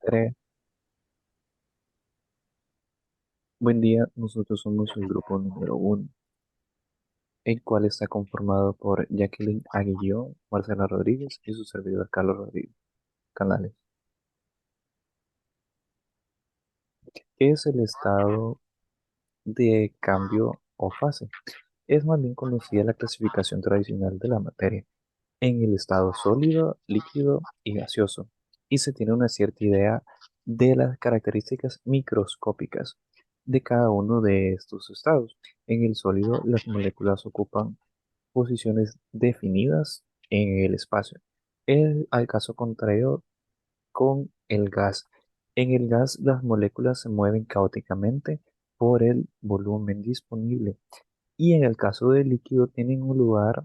Tres. Buen día, nosotros somos el grupo número uno, el cual está conformado por Jacqueline Aguilló, Marcela Rodríguez y su servidor Carlos Rodríguez Canales. ¿Qué es el estado de cambio o fase? Es más bien conocida la clasificación tradicional de la materia en el estado sólido, líquido y gaseoso, y se tiene una cierta idea de las características microscópicas de cada uno de estos estados. En el sólido, las moléculas ocupan posiciones definidas en el espacio. Al caso contrario con el gas. En el gas, las moléculas se mueven caóticamente por el volumen disponible y en el caso del líquido tienen un lugar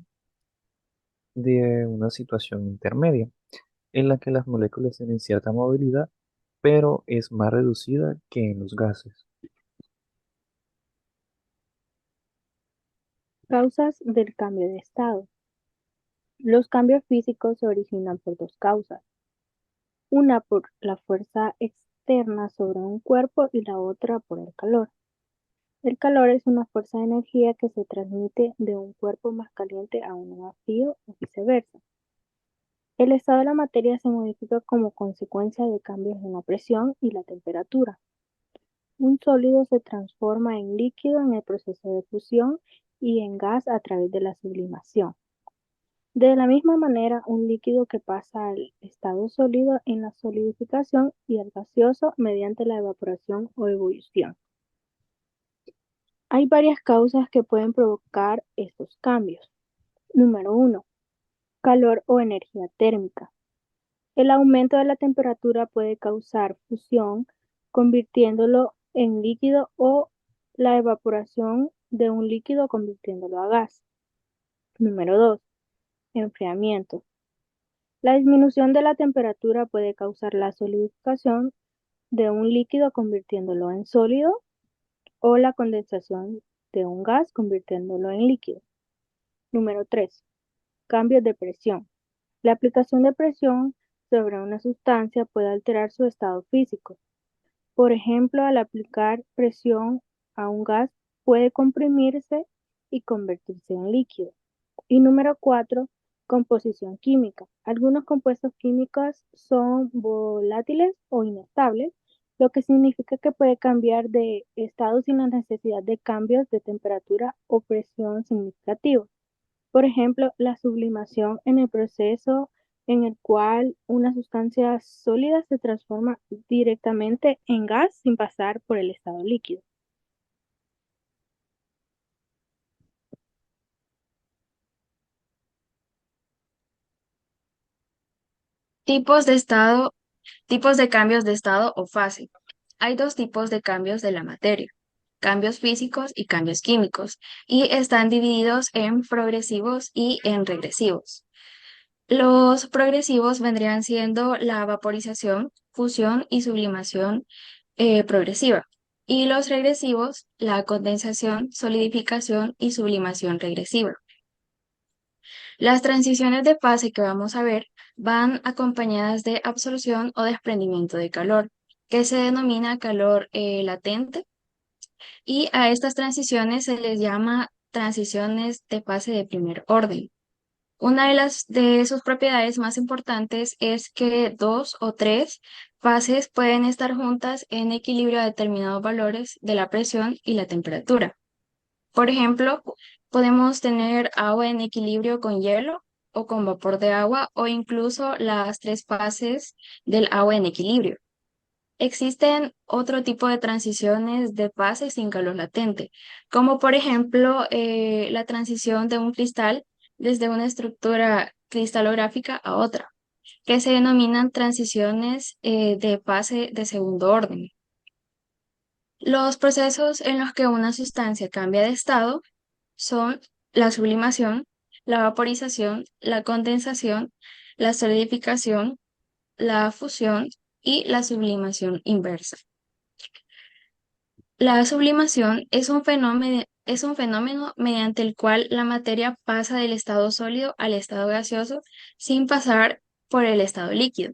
de una situación intermedia en la que las moléculas tienen cierta movilidad, pero es más reducida que en los gases. Causas del cambio de estado. Los cambios físicos se originan por dos causas, una por la fuerza externa sobre un cuerpo y la otra por el calor. El calor es una fuerza de energía que se transmite de un cuerpo más caliente a uno más frío o viceversa. El estado de la materia se modifica como consecuencia de cambios en la presión y la temperatura. Un sólido se transforma en líquido en el proceso de fusión y en gas a través de la sublimación. De la misma manera, un líquido que pasa al estado sólido en la solidificación y al gaseoso mediante la evaporación o ebullición. Hay varias causas que pueden provocar estos cambios. Número uno, calor o energía térmica. El aumento de la temperatura puede causar fusión, convirtiéndolo en líquido o la evaporación de un líquido convirtiéndolo a gas. Número 2, enfriamiento. La disminución de la temperatura puede causar la solidificación de un líquido convirtiéndolo en sólido o la condensación de un gas convirtiéndolo en líquido. Número 3. Cambios de presión. La aplicación de presión sobre una sustancia puede alterar su estado físico. Por ejemplo, al aplicar presión a un gas puede comprimirse y convertirse en líquido. Y número 4, composición química. Algunos compuestos químicos son volátiles o inestables, lo que significa que puede cambiar de estado sin la necesidad de cambios de temperatura o presión significativos. Por ejemplo, la sublimación en el proceso en el cual una sustancia sólida se transforma directamente en gas sin pasar por el estado líquido. Tipos de estado, tipos de cambios de estado o fase. Hay dos tipos de cambios de la materia, cambios físicos y cambios químicos, y están divididos en progresivos y en regresivos. Los progresivos vendrían siendo la vaporización, fusión y sublimación progresiva, y los regresivos, la condensación, solidificación y sublimación regresiva. Las transiciones de fase que vamos a ver van acompañadas de absorción o desprendimiento de calor, que se denomina calor latente, y a estas transiciones se les llama transiciones de fase de primer orden. Una de sus propiedades más importantes es que dos o tres fases pueden estar juntas en equilibrio a determinados valores de la presión y la temperatura. Por ejemplo, podemos tener agua en equilibrio con hielo o con vapor de agua o incluso las tres fases del agua en equilibrio. Existen otro tipo de transiciones de fase sin calor latente, como por ejemplo la transición de un cristal desde una estructura cristalográfica a otra, que se denominan transiciones de fase de segundo orden. Los procesos en los que una sustancia cambia de estado son la sublimación, la vaporización, la condensación, la solidificación, la fusión y la sublimación inversa. La sublimación es un fenómeno mediante el cual la materia pasa del estado sólido al estado gaseoso sin pasar por el estado líquido.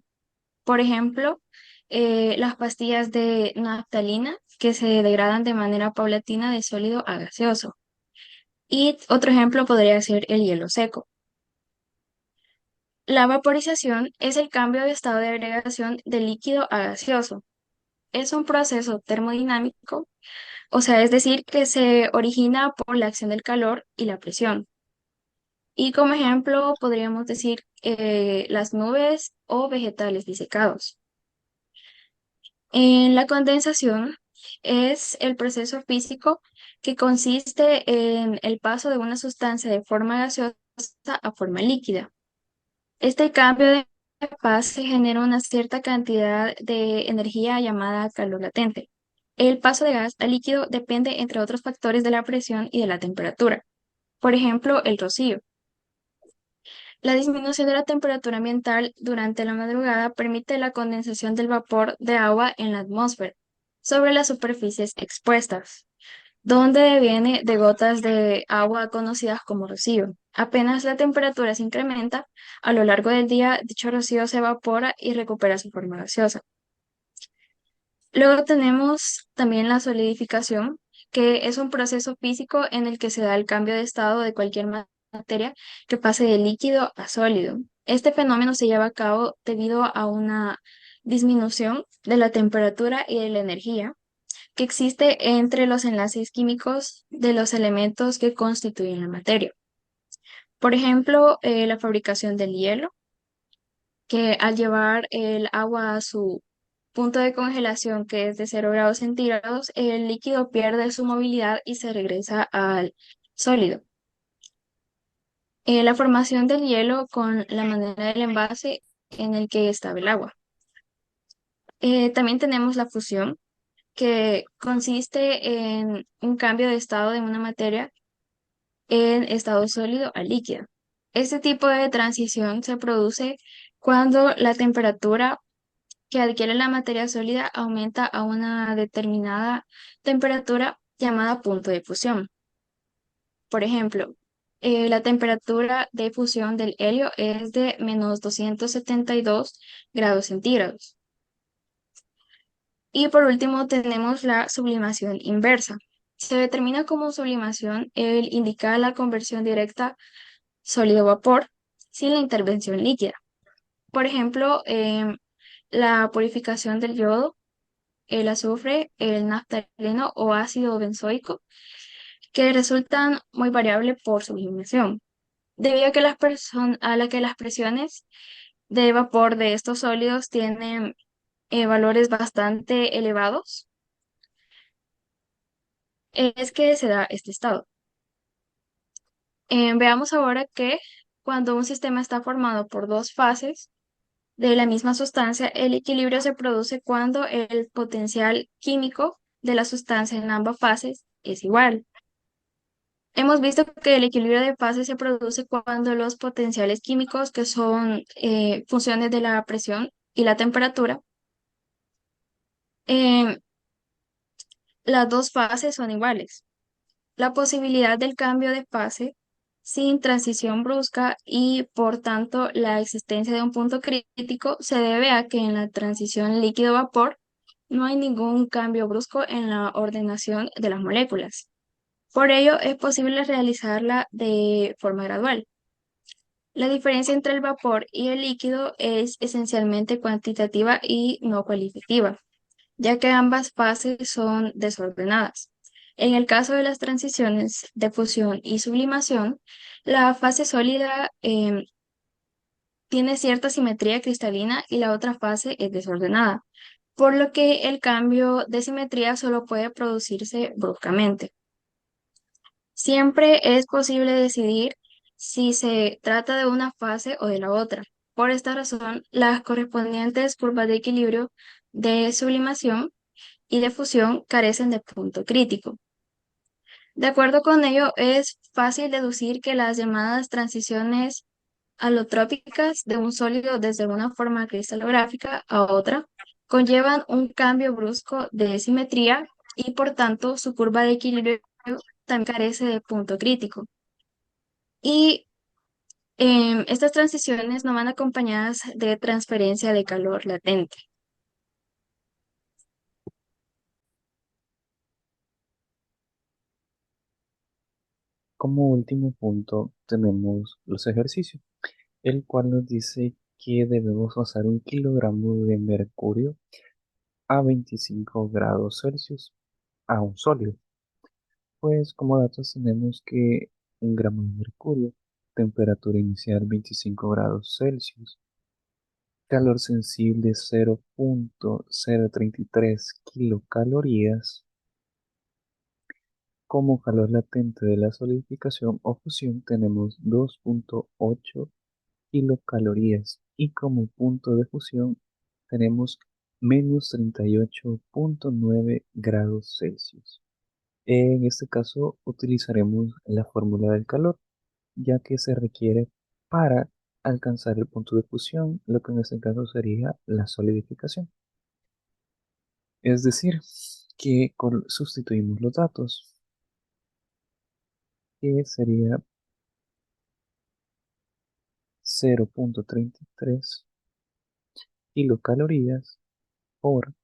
Por ejemplo, las pastillas de naftalina que se degradan de manera paulatina de sólido a gaseoso. Y otro ejemplo podría ser el hielo seco. La vaporización es el cambio de estado de agregación de líquido a gaseoso. Es un proceso termodinámico, o sea, es decir, que se origina por la acción del calor y la presión. Y como ejemplo podríamos decir las nubes o vegetales disecados. En la condensación es el proceso físico que consiste en el paso de una sustancia de forma gaseosa a forma líquida. Este cambio de fase genera una cierta cantidad de energía llamada calor latente. El paso de gas a líquido depende, entre otros factores, de la presión y de la temperatura. Por ejemplo, el rocío. La disminución de la temperatura ambiental durante la madrugada permite la condensación del vapor de agua en la atmósfera sobre las superficies expuestas, donde deviene de gotas de agua conocidas como rocío. Apenas la temperatura se incrementa, a lo largo del día dicho rocío se evapora y recupera su forma gaseosa. Luego tenemos también la solidificación, que es un proceso físico en el que se da el cambio de estado de cualquier materia que pase de líquido a sólido. Este fenómeno se lleva a cabo debido a una disminución de la temperatura y de la energía que existe entre los enlaces químicos de los elementos que constituyen la materia. Por ejemplo, la fabricación del hielo, que al llevar el agua a su punto de congelación, que es de 0 °C, el líquido pierde su movilidad y se regresa al sólido. La formación del hielo con la manera del envase en el que estaba el agua. También tenemos la fusión, que consiste en un cambio de estado de una materia en estado sólido a líquido. Este tipo de transición se produce cuando la temperatura que adquiere la materia sólida aumenta a una determinada temperatura llamada punto de fusión. Por ejemplo, la temperatura de fusión del helio es de -272 °C. Y por último tenemos la sublimación inversa. Se determina como sublimación el indicar la conversión directa sólido-vapor sin la intervención líquida. Por ejemplo, la purificación del yodo, el azufre, el naftaleno o ácido benzoico, que resultan muy variables por su sublimación, debido a que las presiones de vapor de estos sólidos tienen valores bastante elevados, es que se da este estado. Veamos ahora que cuando un sistema está formado por dos fases de la misma sustancia, el equilibrio se produce cuando el potencial químico de la sustancia en ambas fases es igual. Hemos visto que el equilibrio de fases se produce cuando los potenciales químicos, que son funciones de la presión y la temperatura, em, las dos fases son iguales. La posibilidad del cambio de fase sin transición brusca y por tanto la existencia de un punto crítico se debe a que en la transición líquido-vapor no hay ningún cambio brusco en la ordenación de las moléculas. Por ello es posible realizarla de forma gradual. La diferencia entre el vapor y el líquido es esencialmente cuantitativa y no cualitativa, ya que ambas fases son desordenadas. En el caso de las transiciones de fusión y sublimación, la fase sólida tiene cierta simetría cristalina y la otra fase es desordenada, por lo que el cambio de simetría solo puede producirse bruscamente. Siempre es posible decidir si se trata de una fase o de la otra. Por esta razón, las correspondientes curvas de equilibrio de sublimación y de fusión carecen de punto crítico. De acuerdo con ello, es fácil deducir que las llamadas transiciones alotrópicas de un sólido desde una forma cristalográfica a otra conllevan un cambio brusco de simetría y por tanto su curva de equilibrio también carece de punto crítico. Y estas transiciones no van acompañadas de transferencia de calor latente. Como último punto tenemos los ejercicios, el cual nos dice que debemos usar 1 kilogramo de mercurio a 25 grados Celsius a un sólido. Pues como datos tenemos que 1 gramo de mercurio, temperatura inicial 25 grados Celsius, calor sensible 0.033 kilocalorías, como calor latente de la solidificación o fusión tenemos 2.8 kilocalorías y como punto de fusión tenemos menos 38.9 grados Celsius. En este caso utilizaremos la fórmula del calor, ya que se requiere para alcanzar el punto de fusión, lo que en este caso sería la solidificación. Es decir, que sustituimos los datos, que sería 0.33 kilocalorías por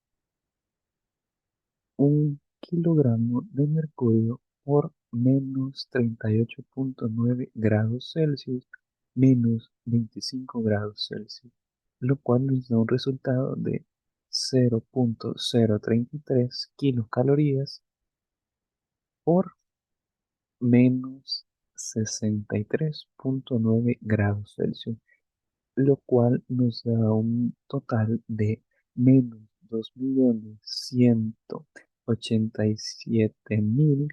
1 kilogramo de mercurio por menos 38.9 grados Celsius menos 25 grados Celsius, lo cual nos da un resultado de 0.033 kilocalorías por menos 63.9 grados Celsius, lo cual nos da un total de menos 2.187.000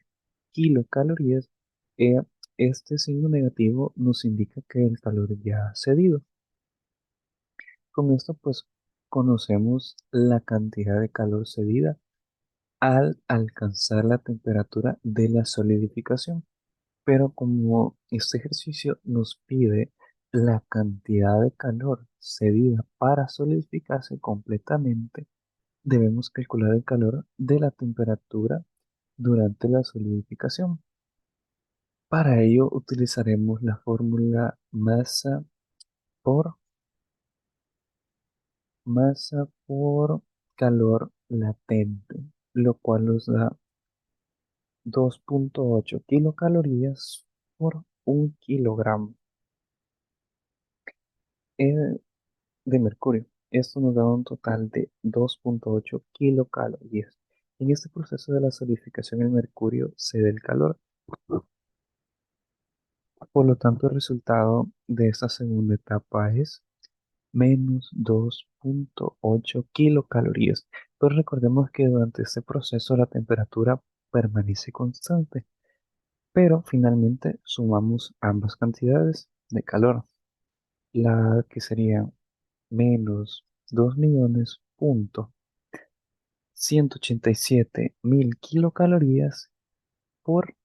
kilocalorías. Eh, este signo negativo nos indica que el calor ya ha cedido. Con esto pues conocemos la cantidad de calor cedida al alcanzar la temperatura de la solidificación. Pero como este ejercicio nos pide la cantidad de calor cedida para solidificarse completamente, debemos calcular el calor de la temperatura durante la solidificación. Para ello utilizaremos la fórmula por masa por calor latente, lo cual nos da 2.8 kilocalorías por 1 kilogramo de mercurio. Esto nos da un total de 2.8 kilocalorías. En este proceso de la solidificación el mercurio cede el calor. Por lo tanto, el resultado de esta segunda etapa es menos 2.8 kilocalorías. Pero recordemos que durante este proceso la temperatura permanece constante, pero finalmente sumamos ambas cantidades de calor, la que sería menos 2.187.000 kilocalorías por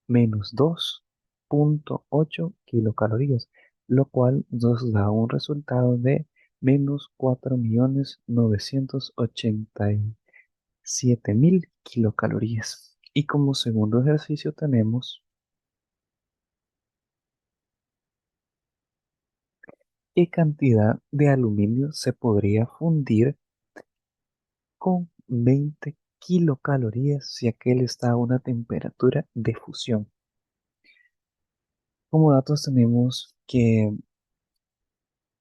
menos 2.8 kilocalorías, lo cual nos da un resultado de menos 4.987.000 kilocalorías. Y como segundo ejercicio tenemos qué cantidad de aluminio se podría fundir con 20 kilocalorías si aquel está a una temperatura de fusión. Como datos tenemos que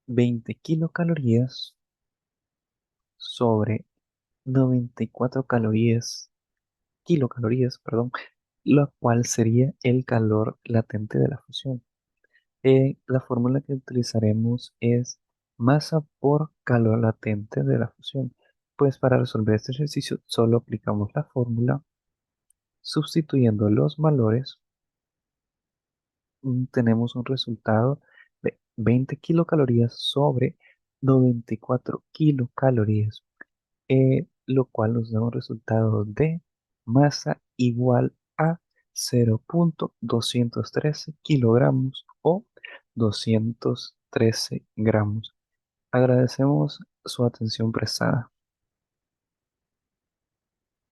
20 kilocalorías sobre 94 kilocalorías, perdón, lo cual sería el calor latente de la fusión. La fórmula que utilizaremos es masa por calor latente de la fusión. Pues para resolver este ejercicio solo aplicamos la fórmula sustituyendo los valores. Tenemos un resultado de 20 kilocalorías sobre 94 kilocalorías, lo cual nos da un resultado de masa igual a 0.213 kilogramos o 213 gramos. Agradecemos su atención prestada.